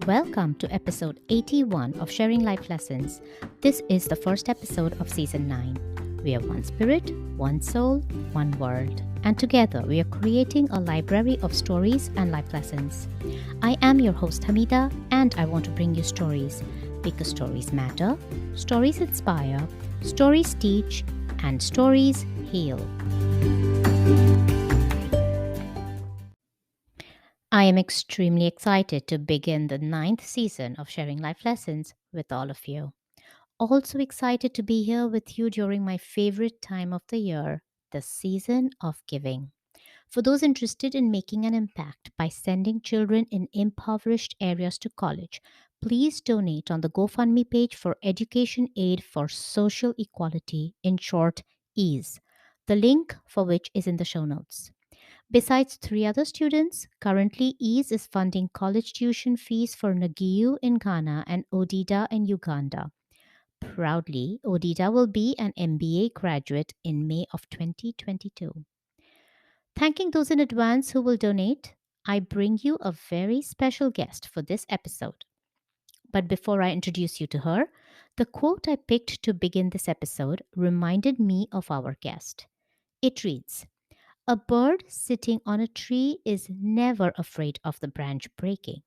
Welcome to episode 81 of Sharing Life Lessons. This is the first episode of Season 9. We are one spirit, one soul, one world, and together we are creating a library of stories and life lessons. I am your host Hamidah, and I want to bring you stories because stories matter, stories inspire, stories teach, and stories heal. I am extremely excited to begin the 9th season of Sharing Life Lessons with all of you. Also excited to be here with you during my favorite time of the year, the season of giving. For those interested in making an impact by sending children in impoverished areas to college, please donate on the GoFundMe page for Education Aid for Social Equality, in short, EASE, the link for which is in the show notes. Besides three other students, currently EASE is funding college tuition fees for Nagiu in Ghana and Odida in Uganda. Proudly, Odida will be an MBA graduate in May of 2022. Thanking those in advance who will donate, I bring you a very special guest for this episode. But before I introduce you to her, the quote I picked to begin this episode reminded me of our guest. It reads, "A bird sitting on a tree is never afraid of the branch breaking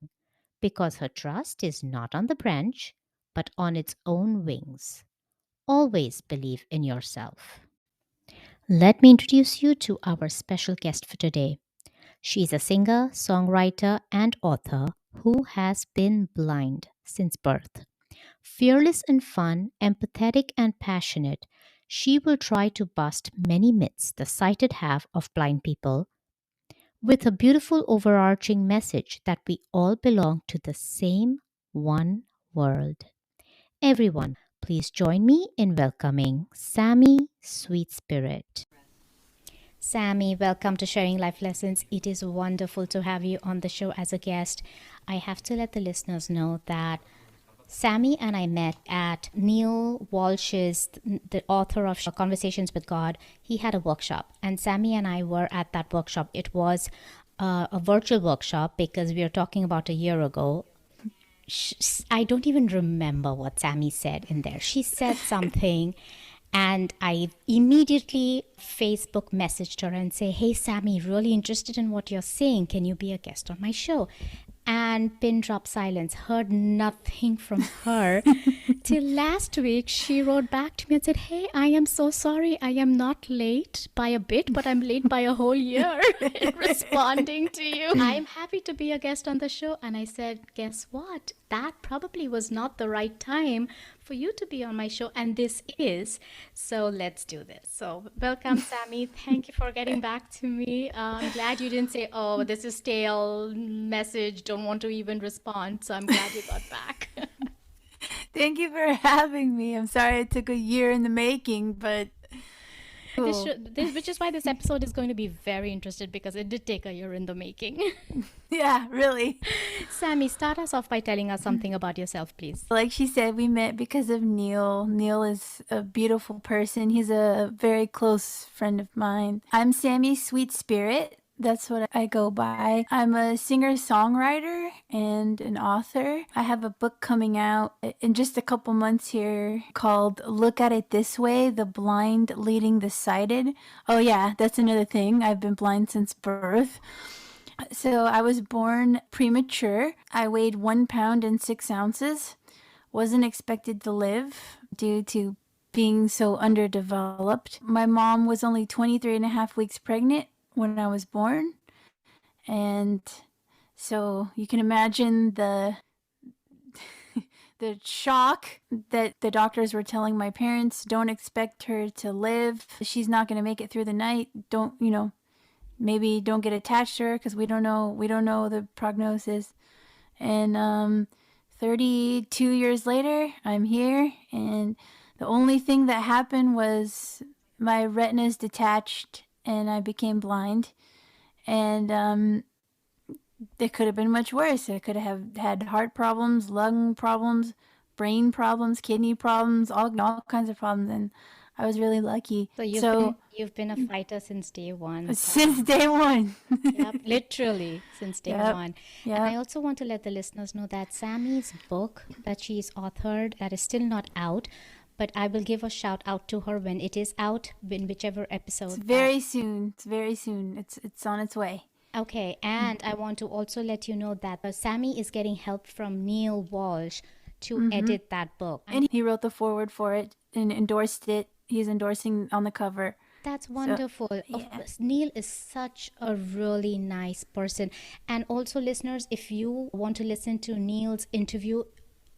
because her trust is not on the branch, but on its own wings. Always believe in yourself." Let me introduce you to our special guest for today. She is a singer, songwriter, and author who has been blind since birth. Fearless and fun, empathetic and passionate, she will try to bust many myths the sighted have of blind people with a beautiful overarching message that we all belong to the same one world. Everyone, please join me in welcoming Sammy, Sweet Spirit. Sammy, welcome to Sharing Life Lessons. It is wonderful to have you on the show as a guest. I have to let the listeners know that Sammy and I met at Neil Walsh's, the author of Conversations with God. He had a workshop, and Sammy and I were at that workshop. It was a virtual workshop because we were talking about a year ago. I don't even remember what Sammy said in there. She said something, and I immediately Facebook messaged her and say, "Hey, Sammy, really interested in what you're saying. Can you be a guest on my show?" And pin drop silence. Heard nothing from her till last week. She wrote back to me and said, "Hey, I am so sorry. I am not late by a bit, but I'm late by a whole year in responding to you. I'm happy to be a guest on the show." And I said, "Guess what? That probably was not the right time for you to be on my show, and this is. So let's do this." So welcome, Sammy. Thank you for getting back to me. I'm glad you didn't say, "Oh, this is stale message, don't want to even respond." So I'm glad you got back. Thank you for having me. I'm sorry it took a year in the making, but Which is why this episode is going to be very interesting because it did take a year in the making. yeah, really. Sammy, start us off by telling us something about yourself, please. Like she said, we met because of Neil. Neil is a beautiful person. He's a very close friend of mine. I'm Sammy Sweet Spirit. That's what I go by. I'm a singer-songwriter and an author. I have a book coming out in just a couple months here called Look at It This Way, The Blind Leading the Sighted. Oh yeah, that's another thing. I've been blind since birth. So I was born premature. I weighed 1 pound and 6 ounces. Wasn't expected to live due to being so underdeveloped. My mom was only 23 and a half weeks pregnant when I was born, and so you can imagine the shock that the doctors were telling my parents, "Don't expect her to live. She's not going to make it through the night. Maybe don't get attached to her because we don't know the prognosis." And 32 years later, I'm here, and the only thing that happened was my retinas detached and I became blind. And it could have been much worse. I could have had heart problems, lung problems, brain problems, kidney problems, all kinds of problems. And I was really lucky. So So you've been a fighter since day one, since Sammy. day one. Yep, literally since day Yep. one. And I Yep. also want to let the listeners know that Sammy's book that she's authored that is still not out, but I will give a shout out to her when it is out, in whichever It's episode that. very soon. It's very soon. It's on its way. Okay, and I want to also let you know that Sammy is getting help from Neil Walsh to edit that book. And he wrote the foreword for it and endorsed it. He's endorsing on the cover. That's So, wonderful. Of yeah. course, Neil is such a really nice person. And also, listeners, if you want to listen to Neil's interview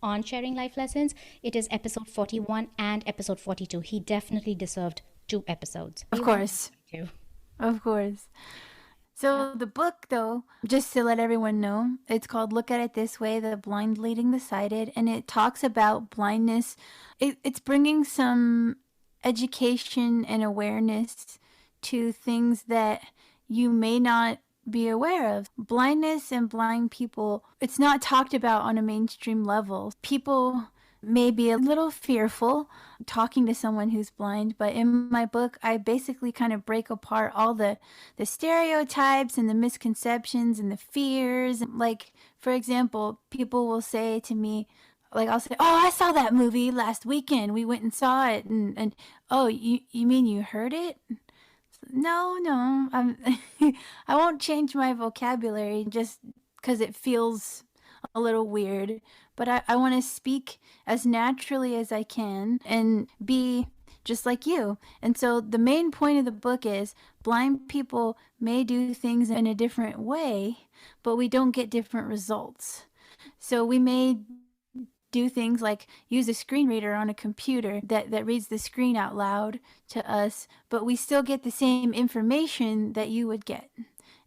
on sharing life lessons, it is episode 41 and episode 42. He definitely deserved two episodes. Of course. You. Of course. So the book, though, just to let everyone know, it's called Look at It This Way, The Blind Leading the Sighted, and it talks about blindness. It's bringing some education and awareness to things that you may not be aware of. Blindness and blind people, it's not talked about on a mainstream level. People may be a little fearful talking to someone who's blind, but in my book I basically kind of break apart all the stereotypes and the misconceptions and the fears. Like, for example, people will say to me, like, I'll say, oh, I saw that movie last weekend, we went and saw it, and oh, you mean you heard it? No, I won't change my vocabulary just because it feels a little weird, but I want to speak as naturally as I can and be just like you. And so the main point of the book is blind people may do things in a different way, but we don't get different results. So we may do things like use a screen reader on a computer that reads the screen out loud to us, but we still get the same information that you would get.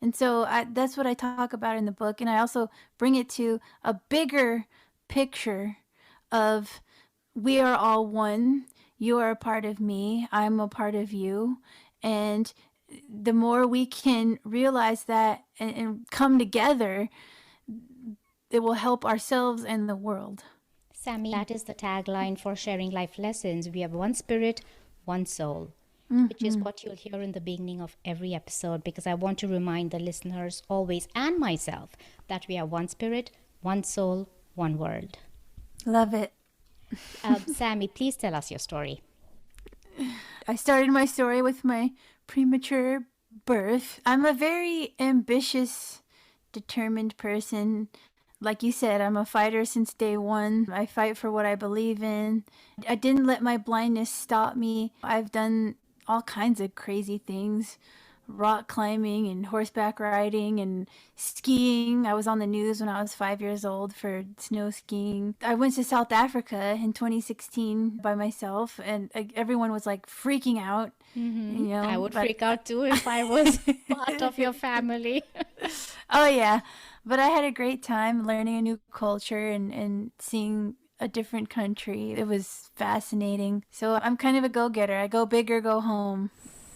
And so that's what I talk about in the book. And I also bring it to a bigger picture of we are all one. You are a part of me. I'm a part of you. And the more we can realize that and come together, it will help ourselves and the world. Sammy, that is the tagline for sharing life lessons. We have one spirit, one soul, which is what you'll hear in the beginning of every episode, because I want to remind the listeners always, and myself, that we are one spirit, one soul, one world. Love it. Sammy, please tell us your story. I started my story with my premature birth. I'm a very ambitious, determined person. Like you said, I'm a fighter since day one. I fight for what I believe in. I didn't let my blindness stop me. I've done all kinds of crazy things. Rock climbing and horseback riding and skiing. I was on the news when I was 5 years old for snow skiing. I went to South Africa in 2016 by myself, and everyone was like freaking out. You know, I would freak out too if I was part of your family. Oh, yeah. But I had a great time learning a new culture and seeing a different country. It was fascinating. So I'm kind of a go-getter. I go big or go home.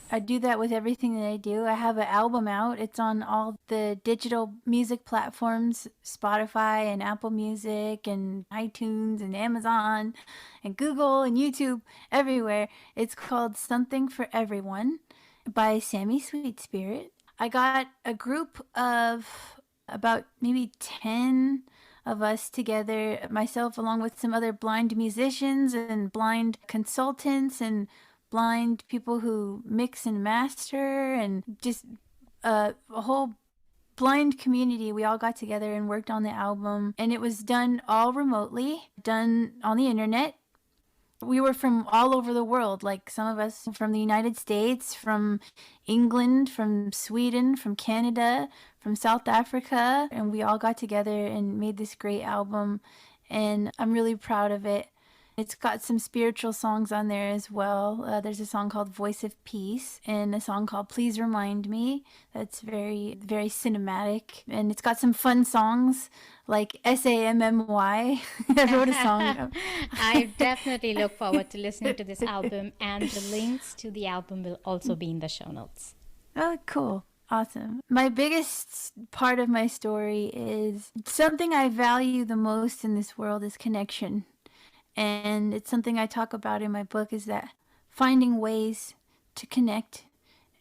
I do that with everything that I do. I have an album out. It's on all the digital music platforms, Spotify and Apple Music and iTunes and Amazon and Google and YouTube, everywhere. It's called Something for Everyone by Sammy Sweet Spirit. I got a group of about maybe 10 of us together, myself along with some other blind musicians and blind consultants and blind people who mix and master, and just a whole blind community. We all got together and worked on the album, and it was done all remotely, done on the internet. We were from all over the world, like some of us from the United States, from England, from Sweden, from Canada, from South Africa, and we all got together and made this great album, and I'm really proud of it. It's got some spiritual songs on there as well. There's a song called Voice of Peace and a song called Please Remind Me. That's very, very cinematic. And it's got some fun songs like SAMMY. I wrote a song. I definitely look forward to listening to this album, and the links to the album will also be in the show notes. Oh, cool. Awesome. My biggest part of my story is something I value the most in this world is connection. And it's something I talk about in my book, is that finding ways to connect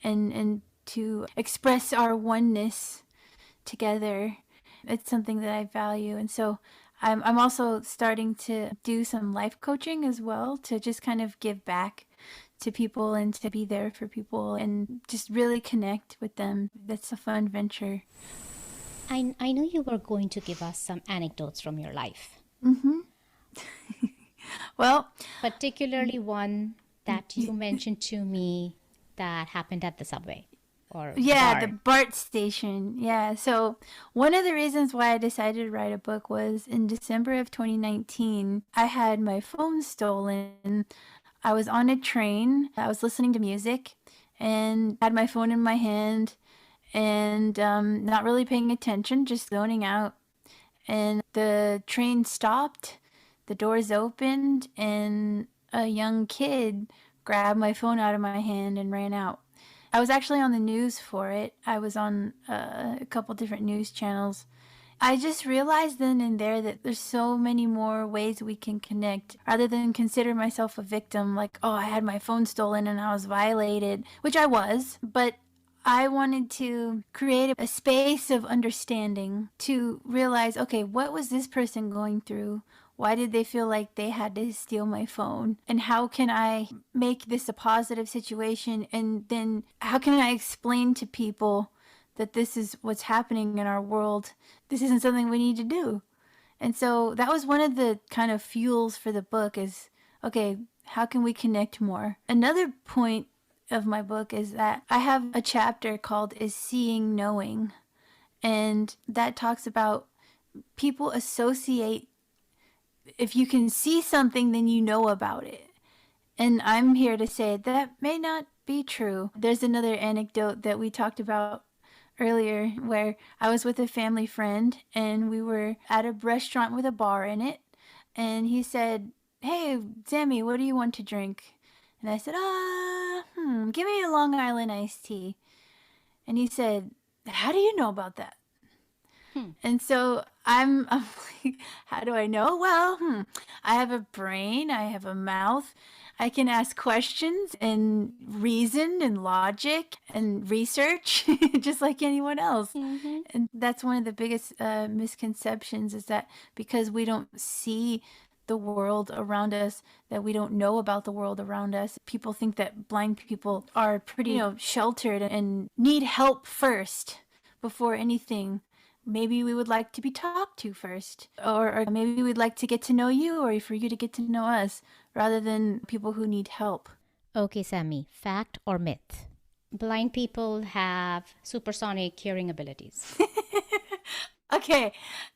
and to express our oneness together. It's something that I value. And so I'm also starting to do some life coaching as well, to just kind of give back to people and to be there for people and just really connect with them. That's a fun venture. I know you were going to give us some anecdotes from your life, Well, particularly one that you mentioned to me that happened at the subway or the yeah, the bar. BART station. Yeah. So, one of the reasons why I decided to write a book was in December of 2019, I had my phone stolen. I was on a train, I was listening to music, and had my phone in my hand and not really paying attention, just zoning out. And the train stopped, the doors opened, and a young kid grabbed my phone out of my hand and ran out. I was actually on the news for it. I was on a couple different news channels. I just realized then and there that there's so many more ways we can connect rather than consider myself a victim, like, oh, I had my phone stolen and I was violated, which I was, but I wanted to create a space of understanding to realize, okay, what was this person going through? Why did they feel like they had to steal my phone? And how can I make this a positive situation? And then how can I explain to people that this is what's happening in our world? This isn't something we need to do. And so that was one of the kind of fuels for the book is, okay, how can we connect more? Another point of my book is that I have a chapter called Is Seeing Knowing? And that talks about people associate, if you can see something, then you know about it. And I'm here to say that may not be true. There's another anecdote that we talked about earlier where I was with a family friend and we were at a restaurant with a bar in it. And he said, "Hey, Sammy, what do you want to drink?" And I said, give me a Long Island iced tea. And he said, "How do you know about that?" And so I'm like, how do I know? Well, I have a brain, I have a mouth. I can ask questions and reason and logic and research just like anyone else. And that's one of the biggest misconceptions is that because we don't see the world around us, that we don't know about the world around us, people think that blind people are pretty, sheltered and need help first before anything. Maybe we would like to be talked to first, or maybe we'd like to get to know you, or for you to get to know us, rather than people who need help. Okay, Sammy, fact or myth? Blind people have supersonic hearing abilities. Okay,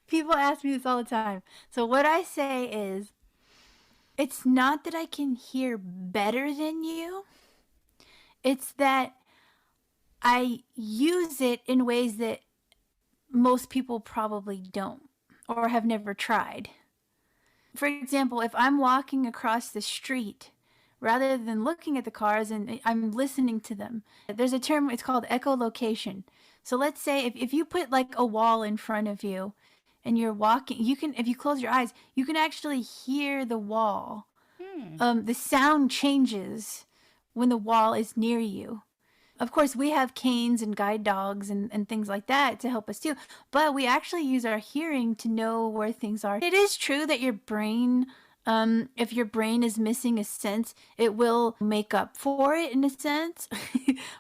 people ask me this all the time. So what I say is, it's not that I can hear better than you. It's that I use it in ways that most people probably don't or have never tried. For example, if I'm walking across the street, rather than looking at the cars and I'm listening to them, there's a term, it's called echolocation. So let's say if you put like a wall in front of you and you're walking, you can, if you close your eyes, you can actually hear the wall. The sound changes when the wall is near you. Of course, we have canes and guide dogs and things like that to help us too, but we actually use our hearing to know where things are. It is true that your brain, if your brain is missing a sense, it will make up for it in a sense,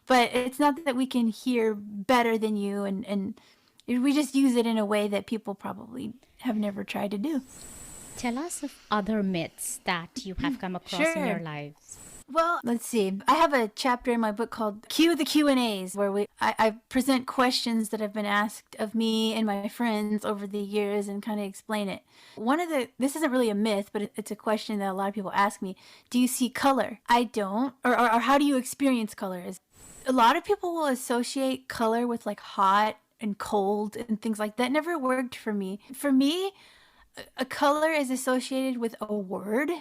but it's not that we can hear better than you, and we just use it in a way that people probably have never tried to do. Tell us of other myths that you have come across in your lives. Well, let's see. I have a chapter in my book called Cue the Q&As, where I present questions that have been asked of me and my friends over the years and kind of explain it. This isn't really a myth, but it's a question that a lot of people ask me. Do you see color? I don't. Or how do you experience color? A lot of people will associate color with like hot and cold and things like that. Never worked for me. For me, a color is associated with a word.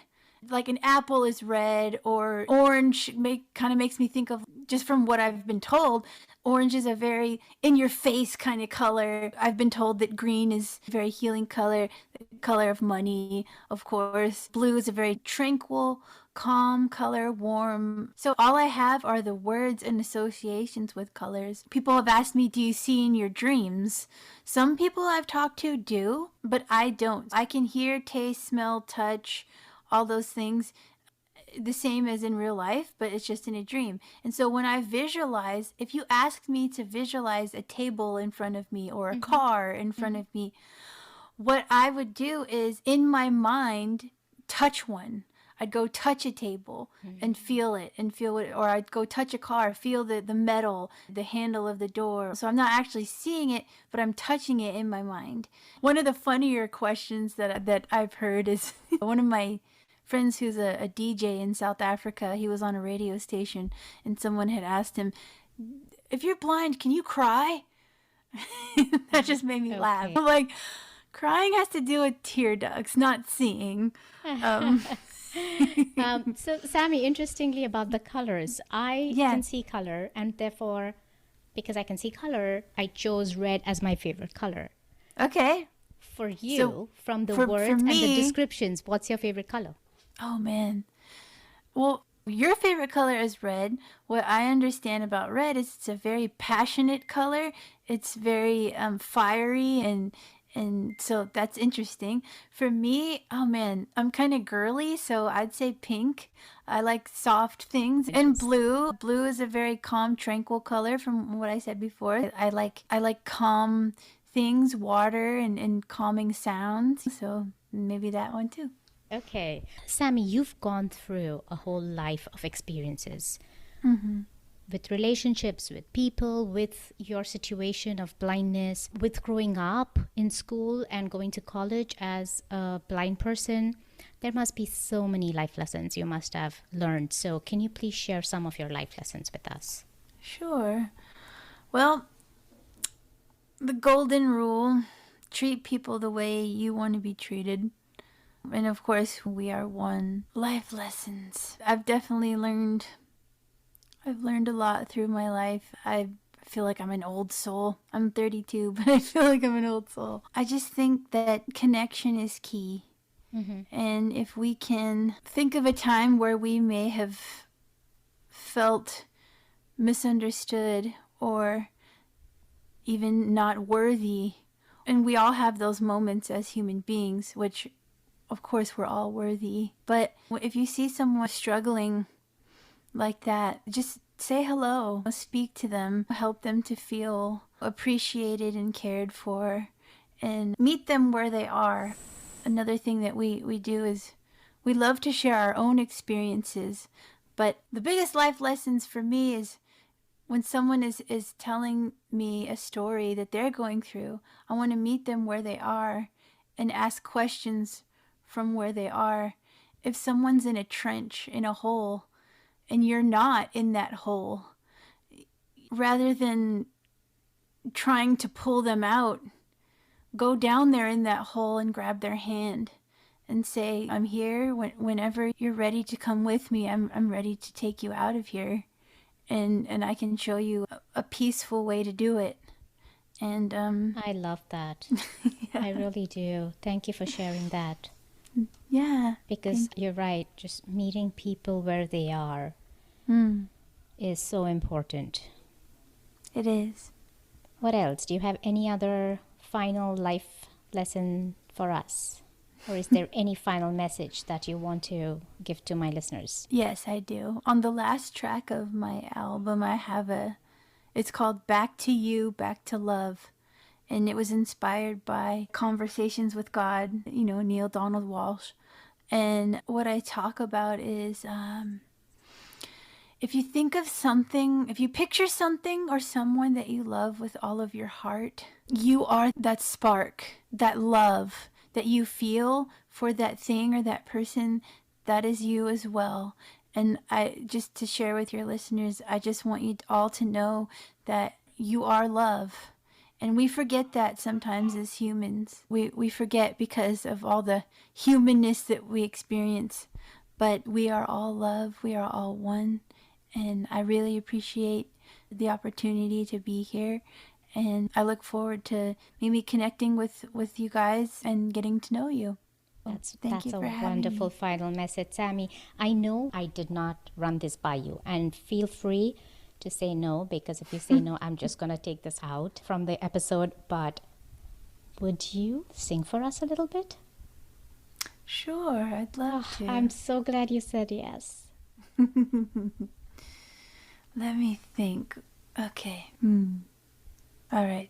Like an apple is red, or orange kind of makes me think of, just from what I've been told, orange is a very in-your-face kind of color. I've been told that green is a very healing color, the color of money, of course. Blue is a very tranquil calm color, warm. So all I have are the words and associations with colors. People have asked me, do you see in your dreams? Some people I've talked to do, but I don't. I can hear, taste, smell, touch, all those things the same as in real life, but it's just in a dream. And so when I visualize, if you asked me to visualize a table in front of me or a car in front of me, what I would do is in my mind touch one. I'd go touch a table and feel it and feel it, or I'd go touch a car, feel the metal, the handle of the door. So I'm not actually seeing it, but I'm touching it in my mind. One of the funnier questions that I've heard is one of my friends who's a DJ in South Africa. He was on a radio station and someone had asked him, if you're blind, can you cry? That just made me laugh. I'm like, crying has to do with tear ducts, not seeing. So, Sammy, interestingly about the colors, I can see color, and therefore, because I can see color, I chose red as my favorite color. Okay. For you, so from the words and the descriptions, what's your favorite color? Oh, man. Well, your favorite color is red. What I understand about red is it's a very passionate color. It's very fiery, and so that's interesting. For me, oh man, I'm kind of girly, so I'd say pink. I like soft things. And blue. Blue is a very calm, tranquil color from what I said before. I like calm things, water and calming sounds. So maybe that one too. Okay. Sammy, you've gone through a whole life of experiences. With relationships, with people, with your situation of blindness, with growing up in school and going to college as a blind person. There must be so many life lessons you must have learned. So can you please share some of your life lessons with us? Sure. Well, the golden rule, treat people the way you want to be treated. And of course, we are one. Life lessons. I've learned a lot through my life. I feel like I'm an old soul. I'm 32, but I feel like I'm an old soul. I just think that connection is key. And if we can think of a time where we may have felt misunderstood or even not worthy, and we all have those moments as human beings, which of course we're all worthy. But if you see someone struggling like that, just say hello, speak to them, help them to feel appreciated and cared for, and meet them where they are. Another thing that we do is we love to share our own experiences, but the biggest life lessons for me is when someone is telling me a story that they're going through, I want to meet them where they are and ask questions from where they are. If someone's in a trench, in a hole, and you're not in that hole, rather than trying to pull them out, go down there in that hole and grab their hand and say, I'm here. Whenever you're ready to come with me, I'm ready to take you out of here. And I can show you a peaceful way to do it. And I love that. I really do. Thank you for sharing that. Yeah. Because you're right, just meeting people where they are is so important. It is. What else? Do you have any other final life lesson for us? Or is there any final message that you want to give to my listeners? Yes, I do. On the last track of my album, I have it's called Back to You, Back to Love. And it was inspired by Conversations with God, Neil Donald Walsh. And what I talk about is if you think of something, if you picture something or someone that you love with all of your heart, you are that spark, that love that you feel for that thing or that person. That is you as well. And just to share with your listeners, I just want you all to know that you are love. And we forget that sometimes as humans. We forget because of all the humanness that we experience. But we are all love. We are all one. And I really appreciate the opportunity to be here. And I look forward to maybe connecting with you guys and getting to know you. Thank That's you a for having wonderful me. final message, Sammy. I know I did not run this by you, and feel free to say no, because if you say no, I'm just gonna take this out from the episode. But would you sing for us a little bit? Sure, I'd love Oh, I'm to. so glad you said yes. Let me think. Okay. All right.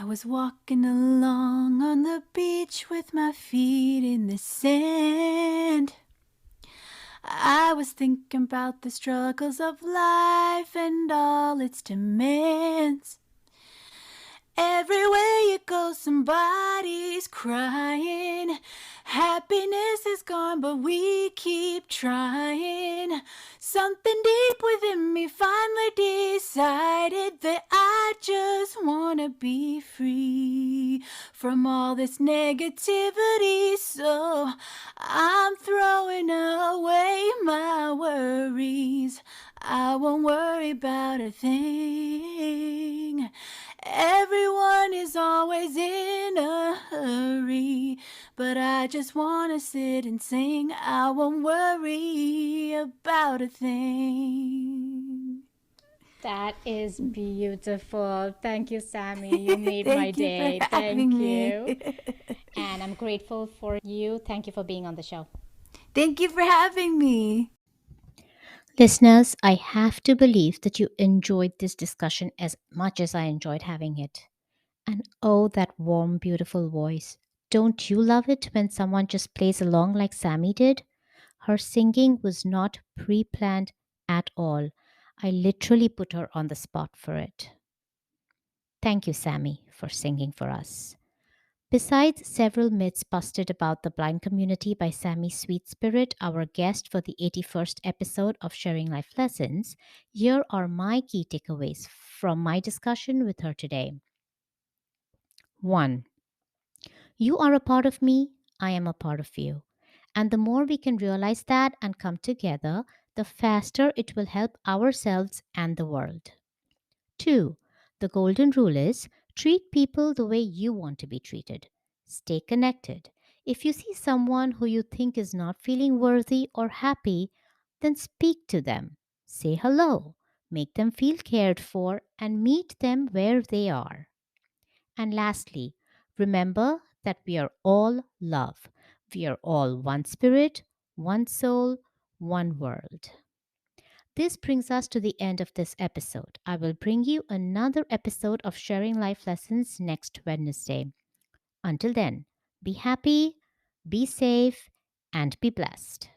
I was walking along on the beach with my feet in the sand. I was thinking about the struggles of life and all its demands. Everywhere you go, somebody's crying. Happiness is gone, but we keep trying. Something deep within me finally decided that I just wanna be free from all this negativity. So I'm throwing away my worries. I won't worry about a thing. Everyone is always in a hurry, but I just wanna sit and sing. I won't worry about a thing. That is beautiful. Thank you, Sammy. You made my Thank you for day. having Thank me. you. And I'm grateful for you. Thank you for being on the show. Thank you for having me. Listeners, I have to believe that you enjoyed this discussion as much as I enjoyed having it. And oh, that warm, beautiful voice. Don't you love it when someone just plays along like Sammy did? Her singing was not pre planned at all. I literally put her on the spot for it. Thank you, Sammy, for singing for us. Besides several myths busted about the blind community by Sammy Sweet Spirit, our guest for the 81st episode of Sharing Life Lessons, here are my key takeaways from my discussion with her today. 1. You are a part of me, I am a part of you. And the more we can realize that and come together, the faster it will help ourselves and the world. 2. The golden rule is treat people the way you want to be treated. Stay connected. If you see someone who you think is not feeling worthy or happy, then speak to them. Say hello. Make them feel cared for and meet them where they are. And lastly, remember that we are all love. We are all one spirit, one soul, one world. This brings us to the end of this episode. I will bring you another episode of Sharing Life Lessons next Wednesday. Until then, be happy, be safe, and be blessed.